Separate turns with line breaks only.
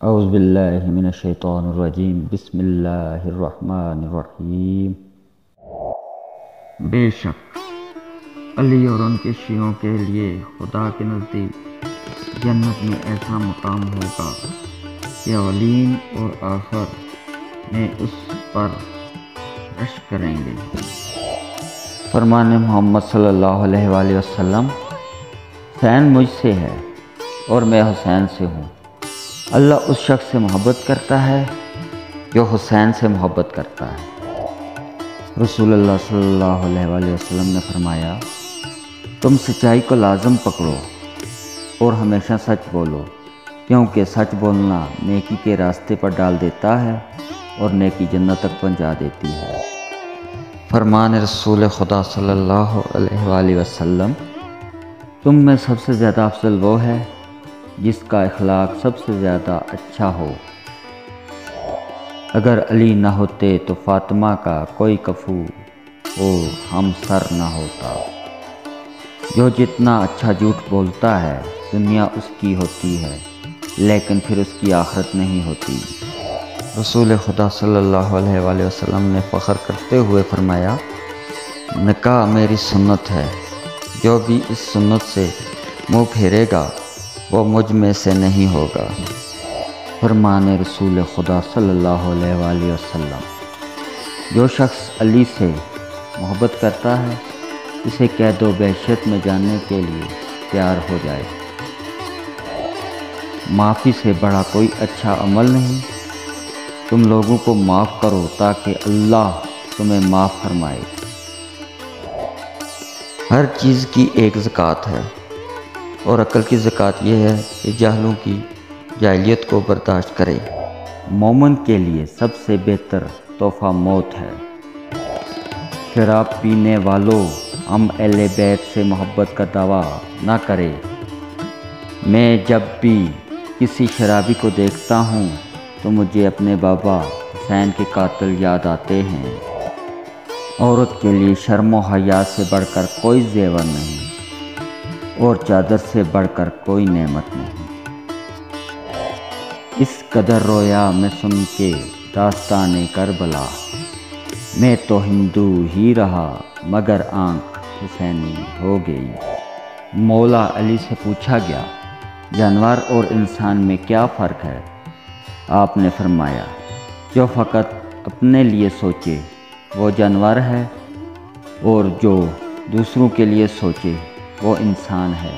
اعوذ باللہ من الشیطان الرجیم بسم اللہ الرحمن الرحیم۔ بے شک علی اور ان کے شیعوں کے لیے خدا کے نزدیک جنت میں ایسا مقام ہوگا کہ اولین اور آخر میں اس پر رش کریں گے۔ فرمان محمد صلی اللہ علیہ وآلہ وسلم، حسین مجھ سے ہے اور میں حسین سے ہوں۔ اللہ اس شخص سے محبت کرتا ہے جو حسین سے محبت کرتا ہے۔ رسول اللہ صلی اللہ علیہ وآلہ وسلم نے فرمایا، تم سچائی کو لازم پکڑو اور ہمیشہ سچ بولو، کیونکہ سچ بولنا نیکی کے راستے پر ڈال دیتا ہے اور نیکی جنت تک پہنچا دیتی ہے۔ فرمان رسول خدا صلی اللہ علیہ وآلہ وسلم، تم میں سب سے زیادہ افضل وہ ہے جس کا اخلاق سب سے زیادہ اچھا ہو۔ اگر علی نہ ہوتے تو فاطمہ کا کوئی کفو وہ ہم سر نہ ہوتا۔ جو جتنا اچھا جھوٹ بولتا ہے دنیا اس کی ہوتی ہے، لیکن پھر اس کی آخرت نہیں ہوتی۔ رسول خدا صلی اللہ علیہ وآلہ وسلم نے فخر کرتے ہوئے فرمایا، نکاح میری سنت ہے، جو بھی اس سنت سے منہ پھیرے گا وہ مجھ میں سے نہیں ہوگا۔ فرمان رسول خدا صلی اللہ علیہ وآلہ وسلم، جو شخص علی سے محبت کرتا ہے اسے قید و بحشت میں جانے کے لیے تیار ہو جائے۔ معافی سے بڑا کوئی اچھا عمل نہیں۔ تم لوگوں کو معاف کرو تاکہ اللہ تمہیں معاف فرمائے۔ ہر چیز کی ایک زکوٰۃ ہے اور عقل کی زکوٰۃ یہ ہے کہ جاہلوں کی جاہلیت کو برداشت کرے۔ مومن کے لیے سب سے بہتر تحفہ موت ہے۔ شراب پینے والوں، ہم اہل بیت سے محبت کا دعویٰ نہ کرے۔ میں جب بھی کسی شرابی کو دیکھتا ہوں تو مجھے اپنے بابا حسین کے قاتل یاد آتے ہیں۔ عورت کے لیے شرم و حیا سے بڑھ کر کوئی زیور نہیں اور چادر سے بڑھ کر کوئی نعمت نہیں۔ اس قدر رویا میں سن کے داستان کربلا، میں تو ہندو ہی رہا مگر آنکھ حسینی ہو گئی۔ مولا علی سے پوچھا گیا، جانور اور انسان میں کیا فرق ہے؟ آپ نے فرمایا، جو فقط اپنے لیے سوچے وہ جانور ہے اور جو دوسروں کے لیے سوچے وہ انسان ہے۔